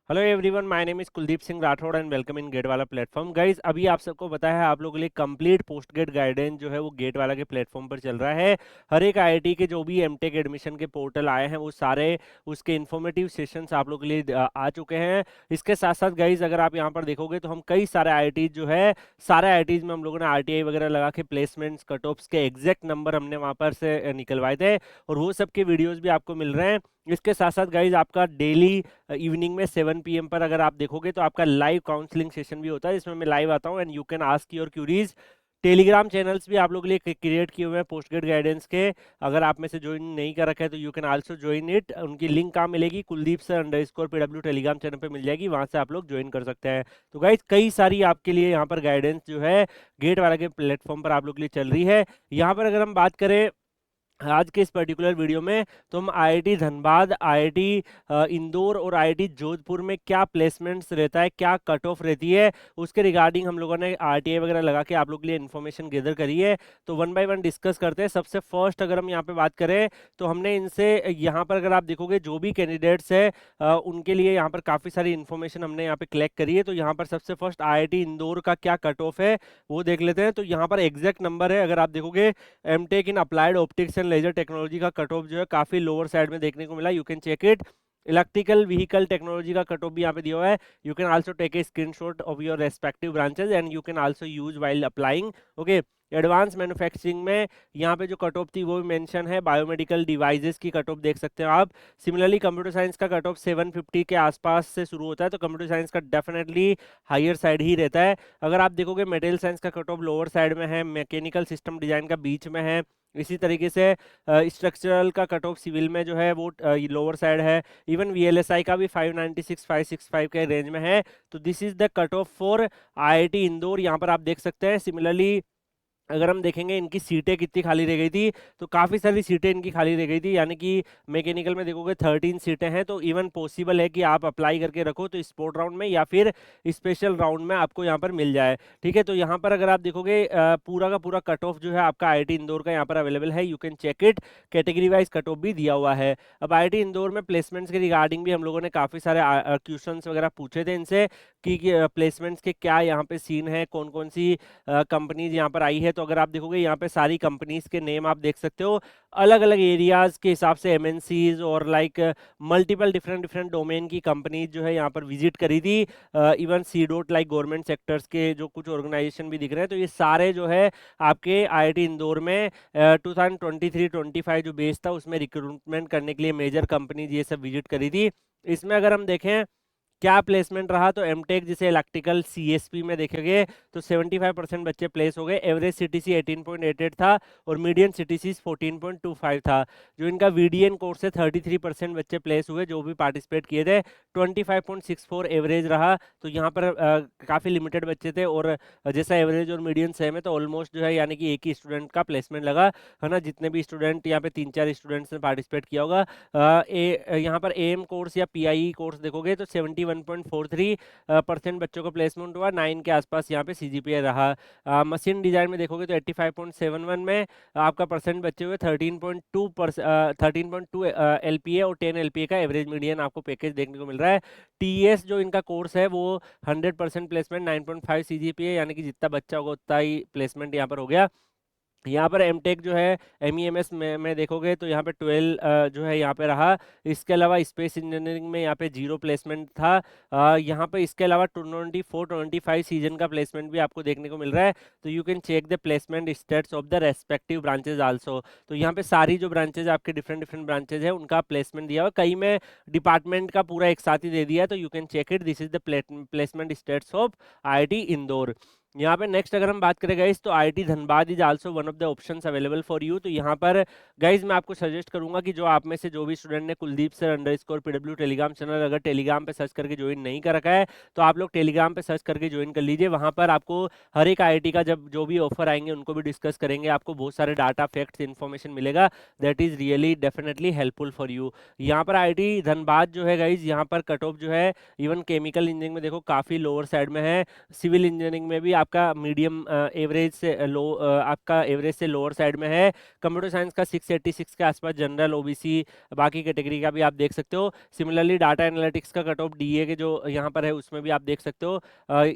Hello everyone, my name is Kuldeep Singh Rathore and welcome in GATE Wallah platform. Guys, अभी आप सबको पता है आप लोगों के लिए कंप्लीट पोस्ट गेट गाइडेंस जो है वो गेट वाला के प्लेटफॉर्म पर चल रहा है। हर एक आईआईटी के जो भी एमटेक एडमिशन के पोर्टल आए हैं वो सारे उसके इन्फॉर्मेटिव सेशंस आप लोगों के लिए आ चुके हैं। इसके साथ साथ गाइज, अगर आप यहाँ पर देखोगे तो हम कई सारे आईआईटी जो है सारे आईआईटीज में हम लोगों ने आरटीआई वगैरह लगा के प्लेसमेंट्स कट ऑफ्स के एग्जैक्ट नंबर हमने वहाँ पर से निकलवाए थे और वो सब के वीडियोज भी आपको मिल रहे हैं। इसके साथ साथ गाइज आपका डेली इवनिंग में 7 PM पर अगर आप देखोगे तो आपका लाइव काउंसलिंग सेशन भी होता है जिसमें मैं लाइव आता हूँ and you can ask your queries. Telegram channels भी आप लोगों के लिए क्रिएट किए हुए हैं पोस्ट ग्रेड गाइडेंस के। अगर आप में से ज्वाइन नहीं कर रखा है तो you can also join it. उनकी लिंक कहाँ मिलेगी? Kuldeep sir underscore PW Telegram channel पे मिल जाएगी, वहां से आप लोग ज्वाइन कर सकते हैं। तो गाइज कई सारी आपके लिए यहाँ पर गाइडेंस जो है गेट वाला के प्लेटफॉर्म पर आप लोग के लिए चल रही है। यहाँ पर अगर हम बात करें आज के इस पर्टिकुलर वीडियो में तो हम आईआईटी धनबाद, आईआईटी इंदौर और आईआईटी जोधपुर में क्या प्लेसमेंट्स रहता है, क्या कट ऑफ रहती है, उसके रिगार्डिंग हम लोगों ने आरटीआई वगैरह लगा के आप लोग के लिए इन्फॉर्मेशन गैदर करी है। तो वन बाय वन डिस्कस करते हैं। सबसे फर्स्ट अगर हम यहाँ पे बात करें तो हमने इनसे यहाँ पर अगर आप देखोगे जो भी कैंडिडेट्स है उनके लिए यहाँ पर काफ़ी सारी इन्फॉर्मेशन हमने यहाँ पे कलेक्ट करी है। तो यहाँ पर सबसे फर्स्ट आईआईटी इंदौर का क्या कट ऑफ है वो देख लेते हैं। तो यहाँ पर एग्जैक्ट नंबर है, अगर आप देखोगे MTech in applied optics and laser technology का कट ऑफ जो है काफी लोअर साइड में देखने को मिला। You can check it. Electrical vehicle technology का कट ऑफ भी यहाँ पे दिया हुआ है। You can also take a screenshot of your respective branches and you can also use while applying. Okay, advance manufacturing में यहाँ पे जो कट ऑफ थी वो भी मेंशन है। बायोमेडिकल डिवाइसेस की कट ऑफ देख सकते हैं आप। सिमिलरली कंप्यूटर साइंस का कट ऑफ 750 के आसपास से शुरू होता है, तो कंप्यूटर साइंस का डेफिनेटली हायर साइड ही रहता है। अगर आप देखोगे मटेरियल साइंस का कट ऑफ लोअर साइड में है, मैकेनिकल सिस्टम डिजाइन का बीच में है। इसी तरीके से स्ट्रक्चरल का कट ऑफ सिविल में जो है वो लोअर साइड है। इवन वीएलएसआई का भी 596 565 के रेंज में है। तो this is the cut of for IIT Indore. यहाँ पर आप देख सकते हैं। सिमिलरली अगर हम देखेंगे इनकी सीटें कितनी खाली रह गई थी, तो काफ़ी सारी सीटें इनकी खाली रह गई थी। यानी कि मैकेनिकल में देखोगे 13 सीटें हैं, तो इवन पॉसिबल है कि आप अप्लाई करके रखो तो स्पोर्ट राउंड में या फिर स्पेशल राउंड में आपको यहाँ पर मिल जाए। ठीक है, तो यहाँ पर अगर आप देखोगे पूरा का पूरा कट ऑफ जो है आपका आईआईटी इंदौर का यहाँ पर अवेलेबल है। You can check it. Category wise cut off भी दिया हुआ है। अब आईआईटी इंदौर में प्लेसमेंट्स के रिगार्डिंग भी हम लोगों ने काफ़ी सारे क्वेश्चन वगैरह पूछे थे इनसे कि प्लेसमेंट्स के क्या यहाँ पे सीन है, कौन कौन सी कंपनीज यहाँ पर आई है। तो अगर आप देखोगे यहाँ पे सारी कंपनीज के नेम आप देख सकते हो। अलग अलग एरियाज के हिसाब से एमएनसीज और like multiple different different domain की कंपनीज जो है यहाँ पर विजिट करी थी। इवन सी डोट लाइक गवर्नमेंट सेक्टर्स के जो कुछ ऑर्गेनाइजेशन भी दिख रहे हैं। तो ये सारे जो है आपके आईआईटी इंदौर में 2023-25 जो बेस था उसमें रिक्रूटमेंट करने के लिए मेजर कंपनीज ये सब विजिट करी थी। इसमें अगर हम देखें क्या प्लेसमेंट रहा, तो एमटेक जिसे इलेक्ट्रिकल सीएसपी में देखेंगे तो 75% बच्चे प्लेस हो गए। एवरेज सीटीसी 18.88 था और मीडियन सीटीसी 14.25 था। जो इनका वीडीएन कोर्स है 33% बच्चे प्लेस हुए जो भी पार्टिसिपेट किए थे। 25.64 एवरेज रहा। तो यहाँ पर काफ़ी लिमिटेड बच्चे थे और जैसा एवरेज और मीडियन सेम है तो ऑलमोस्ट जो है यानी कि एक ही स्टूडेंट का प्लेसमेंट लगा है ना। जितने भी स्टूडेंट यहाँ पे 3-4 स्टूडेंट्स ने पार्टिसिपेट किया होगा। यहाँ पर एम कोर्स या पीआई कोर्स देखोगे तो 71.43% बच्चों को प्लेसमेंट हुआ। 9 के आसपास यहाँ पे सीजीपीए रहा। मशीन डिजाइन में देखोगे तो 85.71 में आपका परसेंट बच्चे हुए। 13.2 एलपीए और 10 एलपीए का एवरेज मीडियन आपको पैकेज देखने को मिल रहा है। टीएस जो इनका कोर्स है वो 100% प्लेसमेंट, 9.5 सीजीपीए, यानी कि जितना बच्चा होगा उतना ही प्लेसमेंट यहाँ पर हो गया। यहाँ पर एमटेक जो है एमईएमएस में देखोगे तो यहाँ पे 12 जो है यहाँ पे रहा। इसके अलावा स्पेस इंजीनियरिंग में यहाँ पे 0 प्लेसमेंट था। यहाँ पे इसके अलावा 24-25 सीजन का प्लेसमेंट भी आपको देखने को मिल रहा है। तो you can check the placement status of the respective branches also. तो यहाँ पे सारी जो ब्रांचेज आपके डिफरेंट डिफरेंट ब्रांचेज है उनका प्लेसमेंट दिया हुआ। कई में डिपार्टमेंट का पूरा एक साथ ही दे दिया है। तो you can check it. This is the placement status of IIT Indore. यहाँ पे नेक्स्ट अगर हम बात करें गाइस तो IIT Dhanbad is also one of the options available for you. तो यहाँ पर गाइस मैं आपको सजेस्ट करूंगा कि जो आप में से जो भी स्टूडेंट ने Kuldeep sir underscore PW Telegram channel अगर टेलीग्राम पे सर्च करके ज्वाइन नहीं कर रखा है तो आप लोग टेलीग्राम पे सर्च करके ज्वाइन कर लीजिए। वहाँ पर आपको हर एक आईआईटी का जब जो भी ऑफर आएंगे उनको भी डिस्कस करेंगे। आपको बहुत सारे डाटा फैक्ट्स इन्फॉर्मेशन मिलेगा that is really definitely helpful for you. यहाँ पर आईआईटी धनबाद जो है गाइज यहाँ पर कट ऑफ जो है इवन केमिकल इंजीनियरिंग में देखो काफ़ी लोअर साइड में है। सिविल इंजीनियरिंग में भी आपका मीडियम एवरेज से लो, आपका एवरेज से लोअर साइड में है। कंप्यूटर साइंस का 686 के आसपास, जनरल, ओबीसी, बाकी कैटेगरी का भी आप देख सकते हो। सिमिलरली डाटा एनालिटिक्स का कट ऑफ डीए के जो यहाँ पर है उसमें भी आप देख सकते हो।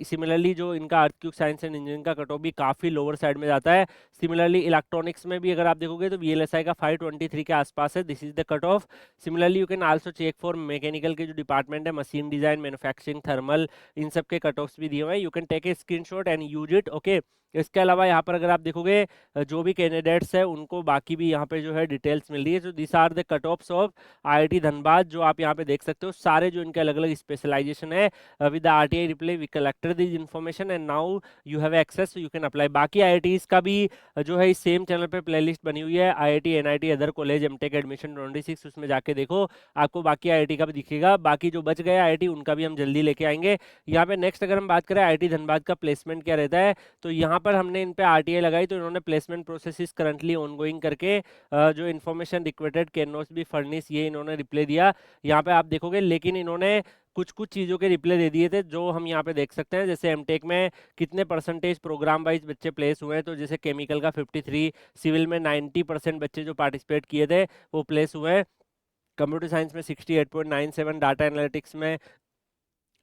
सिमिलरली जो इनका अर्थक्वेक साइंस एंड इंजीनियरिंग का कट ऑफ भी काफ़ी लोअर साइड में जाता है। सिमिलरली इलेक्ट्रॉनिक्स में भी अगर आप देखोगे तो वीएलएसआई का 523 के आसपास है, this is the cut off. Similarly you can also check for mechanical के जो डिपार्टमेंट है, मशीन डिजाइन, मैन्युफैक्चरिंग, थर्मल, इन सब के कट ऑफ्स भी दिए हुए हैं। You can take a screenshot and use it, okay. इसके अलावा यहाँ पर अगर आप देखोगे जो भी कैंडिडेट्स है उनको बाकी भी यहाँ पे जो है डिटेल्स मिल रही है। तो this are the cut offs of IIT Dhanbad, जो आप यहाँ पे देख सकते हो सारे जो इनके अलग अलग स्पेशलाइजेशन है। With the RTI reply we collected this information and now you have access, you can apply. बाकी आईआईटीज का भी जो है इस सेम चैनल पे प्लेलिस्ट बनी हुई है, IIT, NIT, other college, MTech admission 26, उसमें जाके देखो, आपको बाकी आईआईटी का भी दिखेगा। बाकी जो बच गए आईआईटी उनका भी हम जल्दी लेके आएंगे। यहाँ पे नेक्स्ट अगर हम बात करें आईआईटी धनबाद का प्लेसमेंट क्या रहता है, तो यहाँ पर हमने इन पे आरटीआई लगाई, तो इन्होंने प्लेसमेंट प्रोसेस करंटली ऑनगोइंग करके जो information requested can not be furnish, ये इन्होंने रिप्लाई दिया। यहाँ पे आप देखोगे, लेकिन इन्होंने कुछ कुछ चीज़ों के रिप्लाई दे दिए थे जो हम यहाँ पे देख सकते हैं। जैसे एमटेक में कितने परसेंटेज प्रोग्राम वाइज बच्चे प्लेस हुए हैं, तो जैसे केमिकल का 53, सिविल में 90% बच्चे जो पार्टिसिपेट किए थे वो प्लेस हुए हैं। कंप्यूटर साइंस में 68.97, डाटा एनालिटिक्स में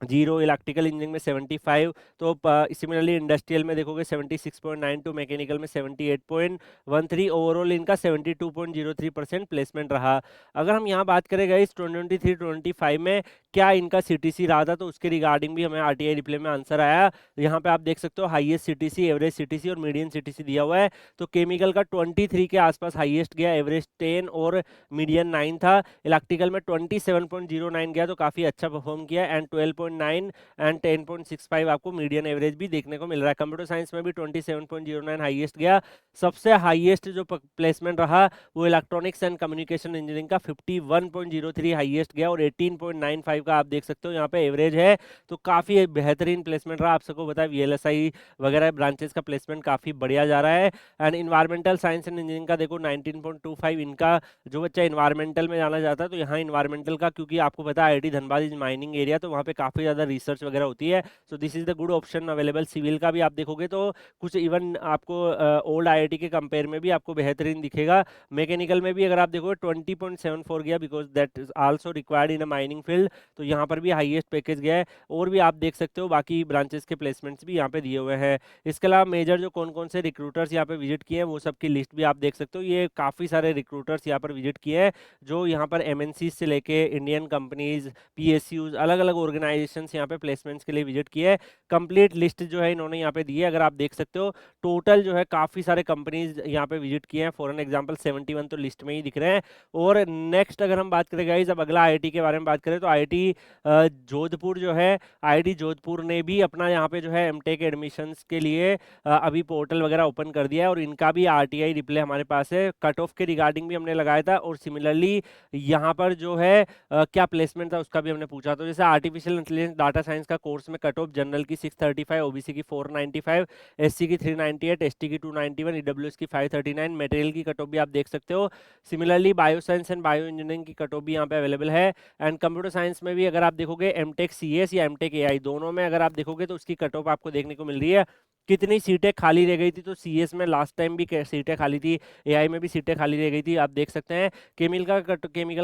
0, इलेक्ट्रिकल इंजीनियरिंग में 75, तो सिमिलरली इंडस्ट्रियल में देखोगे 76.92, मैकेनिकल में 78.13, ओवरऑल इनका 72.03% प्लेसमेंट रहा। अगर हम यहाँ बात करें गाइस 2023-25 में क्या इनका सीटीसी रहा था, तो उसके रिगार्डिंग भी हमें आरटीआई रिप्लाई में आंसर आया। यहाँ पे आप देख सकते हो हाईएस्ट सीटीसी, एवरेज सीटीसी और मीडियन सीटीसी दिया हुआ है। तो केमिकल का 23 के आसपास हाईएस्ट गया, एवरेज 10 और मीडियन 9 था। इलेक्ट्रिकल में 27.09 गया, तो काफी अच्छा परफॉर्म किया, एंड 12.9 एंड 10.65 आपको मीडियन एवरेज भी देखने को मिल रहा है। कंप्यूटर साइंस में भी 27.09 हाईएस्ट गया। सबसे हाईएस्ट जो प्लेसमेंट रहा वो इलेक्ट्रॉनिक्स एंड कम्युनिकेशन इंजीनियरिंग का 51.03 हाईएस्ट गया, और 18.95 का आप देख सकते हो यहाँ पे एवरेज है। तो काफी बेहतरीन प्लेसमेंट रहा। आप सबको पता है वीएलएसआई वगैरह ब्रांचेस का प्लेसमेंट काफी बढ़िया जा रहा है। And environmental science and engineering का देखो 19.25, इनका जो बच्चा इन्वायरमेंटल में जाना चाहता है, तो यहाँ इन्वायरमेंटल का, क्योंकि आपको पता है IIT Dhanbad is mining area, तो वहाँ पे काफी ज्यादा रिसर्च वगैरह होती है। So this is the good option available. Civil का भी आप देखोगे तो कुछ इवन आपको ओल्ड आईआईटी के कंपेयर में भी आपको बेहतरीन दिखेगा। मैकेनिकल में भी अगर आप देखोगे 20.74 गया, because that is also required in a mining field, तो यहाँ पर भी हाईएस्ट पैकेज गया है। और भी आप देख सकते हो बाकी ब्रांचेस के प्लेसमेंट्स भी यहाँ पे दिए हुए हैं। इसके अलावा मेजर जो कौन कौन से रिक्रूटर्स यहाँ पे विजिट किए हैं वो सब की लिस्ट भी आप देख सकते हो। ये काफ़ी सारे रिक्रूटर्स यहाँ पर विजिट किए हैं जो यहाँ पर एमएनसी से लेके इंडियन कंपनीज, पीएसयूज, अलग अलग ऑर्गेनाइजेशंस यहाँ पे प्लेसमेंट्स के लिए विजिट किए हैं। कंप्लीट लिस्ट जो है इन्होंने यहाँ पे दी है, अगर आप देख सकते हो टोटल जो है काफ़ी सारे कंपनीज यहाँ पे विजिट किए हैं। फॉर एन एग्जाम्पल 71 तो लिस्ट में ही दिख रहे हैं। और नेक्स्ट अगर हम बात करें गाइस, अब अगला आईआईटी के बारे में बात करें, तो आईआईटी जोधपुर जो है, आईआईटी जोधपुर ने भी अपना यहाँ पे जो है एमटेक एडमिशंस के लिए अभी पोर्टल वगैरह ओपन कर दिया है, और इनका भी आरटीआई रिप्लाई हमारे पास है। कट ऑफ के रिगार्डिंग भी हमने लगाया था, और सिमिलरली यहाँ पर जो है क्या प्लेसमेंट था उसका भी हमने पूछा। तो जैसे आर्टिफिशियल इंटेलिजेंस डाटा साइंस का कोर्स में कट ऑफ जनरल की 635, ओबीसी की 495, एससी की 398, एसटी की 291, ईडब्ल्यूएस की 539, मटेरियल की कट ऑफ भी आप देख सकते हो। Similarly bio science and bio engineering की कट ऑफ भी यहाँ पे अवेलेबल है। एंड कंप्यूटर साइंस में भी अगर आप देखोगे एमटेक सीएस या एमटेक एआई, दोनों में अगर आप देखोगे तो उसकी कट ऑफ आपको देखने को मिल रही है। कितनी सीटें खाली रह गई थी, तो सीएस में लास्ट टाइम भी सीटें खाली थी, एआई में भी सीटें खाली रह गई थी, आप देख सकते हैं। केमिकल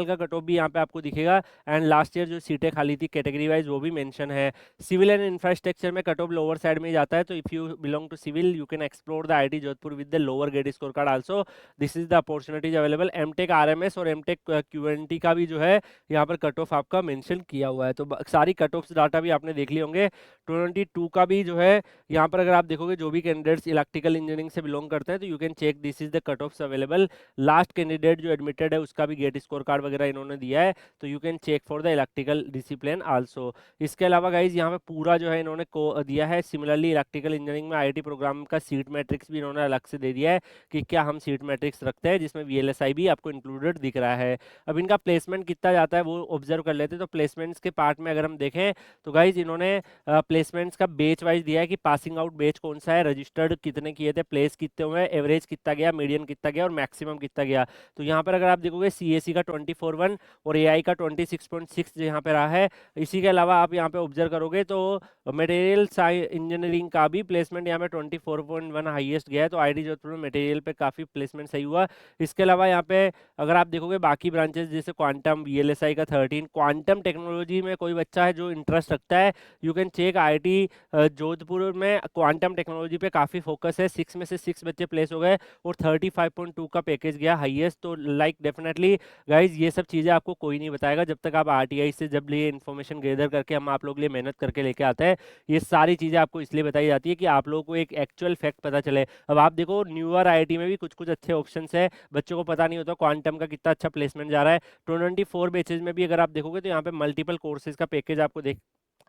का कट ऑफ भी यहाँ पे आपको दिखेगा, एंड लास्ट ईयर जो सीटें खाली थी कैटेगरी वाइज वो भी मेंशन है। सिविल एंड इंफ्रास्ट्रक्चर में कट ऑफ लोअर साइड में जाता है, तो if you belong to civil you can explore the IIT Jodhpur with the lower grade score card also, this is the opportunities available. MTech RMS और MTech QNT का भी जो है यहाँ पर कट ऑफ आपका मेंशन किया हुआ है। तो सारी कट ऑफ डाटा भी आपने देख लिए होंगे। 22 का भी जो है यहाँ पर अगर आप देखोगे जो भी कैंडिडेट्स इलेक्ट्रिकल इंजीनियरिंग से बिलोंग करते हैं, तो you can check this is the cut offs available. Last candidate जो एडमिटेड है उसका भी गेट स्कोर कार्ड वगैरह इन्होंने दिया है, तो you can check for the electrical discipline also. इसके अलावा गाइज यहाँ पे पूरा जो है इन्होंने दिया है। सिमिलरली इलेक्ट्रिकल इंजीनियरिंग में आईआईटी प्रोग्राम का सीट मैट्रिक्स भी इन्होंने अलग से दे दिया है कि क्या हम सीट मैट्रिक्स रखते हैं, जिसमें वीएलएसआई भी आपको इंक्लूडेड दिख रहा है। अब इनका प्लेसमेंट कितना जाता है वो ऑब्जर्व कर लेते हैं। तो प्लेसमेंट्स के पार्ट में अगर हम देखें तो गाइज इन्होंने प्लेसमेंट्स का बेच वाइज दिया है कि पासिंग आउट बेच कौन सा है, रजिस्टर्ड कितने किए थे, प्लेस कितने हुए, एवरेज कितना गया, मीडियन कितना गया और मैक्सिमम कितना गया। तो यहाँ पर अगर आप देखोगे सीएससी का 24.1 और एआई का 26.6 यहाँ पे रहा है। इसी के अलावा आप यहाँ पे ऑब्जर्व करोगे तो मटेरियल इंजीनियरिंग का भी प्लेसमेंट यहाँ पे 24.1 हाईएस्ट गया है। तो आईआईटी जोधपुर में मटेरियल पे काफ़ी प्लेसमेंट सही हुआ। इसके अलावा यहाँ पे अगर आप देखोगे बाकी ब्रांचेस जैसे क्वांटम, वीएलएसआई का 13, क्वांटम टेक्नोलॉजी में कोई बच्चा है जो इंटरेस्ट रखता है, you can check IIT Jodhpur में क्वांटम टेक्नोलॉजी पे काफ़ी फोकस है। 6 में से 6 बच्चे प्लेस हो गए और 35.2 का पैकेज गया हाईएस्ट। तो लाइक डेफिनेटली गाइज ये सब चीज़ें आपको कोई नहीं बताएगा जब तक आप आरटीआई से जब ये इन्फॉर्मेशन गैदर करके हम आप लोग लिए मेहनत करके लेके आते हैं। ये सारी चीज़ें आपको इसलिए बताई जाती है कि आप लोगों को एक एक्चुअल फैक्ट पता चले। अब आप देखो न्यूअर आईआईटी में भी कुछ कुछ अच्छे ऑप्शंस है, बच्चों को पता नहीं होता क्वांटम का कितना अच्छा प्लेसमेंट जा रहा है। 24 बैचेज में भी अगर आप देखोगे तो यहाँ पे मल्टीपल कोर्सेज का पैकेज आपको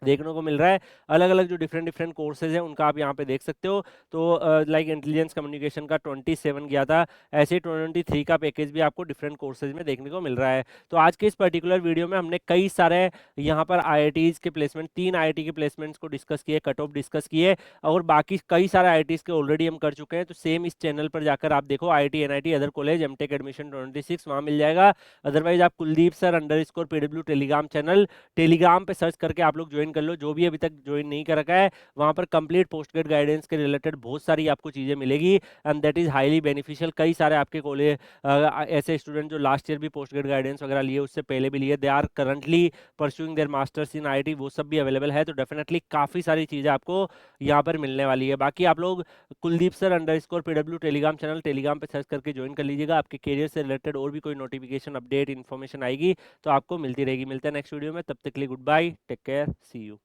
देखने को मिल रहा है। अलग अलग जो डिफरेंट डिफरेंट कोर्सेज हैं उनका आप यहाँ पे देख सकते हो। तो लाइक इंटेलिजेंस कम्युनिकेशन का 27 गया था, ऐसे 23 का पैकेज भी आपको डिफरेंट कोर्सेज में देखने को मिल रहा है। तो आज के इस पर्टिकुलर वीडियो में हमने कई सारे यहाँ पर आईआईटीज के प्लेसमेंट, 3 आईआईटी के प्लेसमेंट्स को डिस्कस किए, कट ऑफ डिस्कस किए और बाकी कई सारे आईआईटीज के ऑलरेडी हम कर चुके हैं। तो सेम इस चैनल पर जाकर आप देखो IIT, NIT, other college, MTech admission 26 वहाँ मिल जाएगा। अदरवाइज आप Kuldeep sir _ PW Telegram channel, Telegram पे सर्च करके आप लोग ज्वाइन कर लो। जो भी अभी तक ज्वाइन नहीं कर रखा है वहां पर कंप्लीट पोस्ट ग्रेड गाइडेंस के रिलेटेड बहुत सारी आपको चीजें मिलेगी and that is highly beneficial. कई सारे आपके कॉलेज ऐसे स्टूडेंट जो लास्ट ईयर भी पोस्ट ग्रेड गाइडेंस वगैरह लिए, उससे पहले भी लिए, they are currently pursuing their masters in IIT, वो सब भी अवेलेबल है। तो डेफिनेटली काफी सारी चीजें आपको यहाँ पर मिलने वाली है। बाकी आप लोग Kuldeep sir _ PW Telegram channel, Telegram पे सर्च करके ज्वाइन कर लीजिएगा। आपके करियर से रिलेटेड और भी कोई नोटिफिकेशन, अपडेट, इन्फॉर्मेशन आएगी तो आपको मिलती रहेगी। मिलते हैं नेक्स्ट वीडियो में, तब तक के लिए good bye, take care, see you.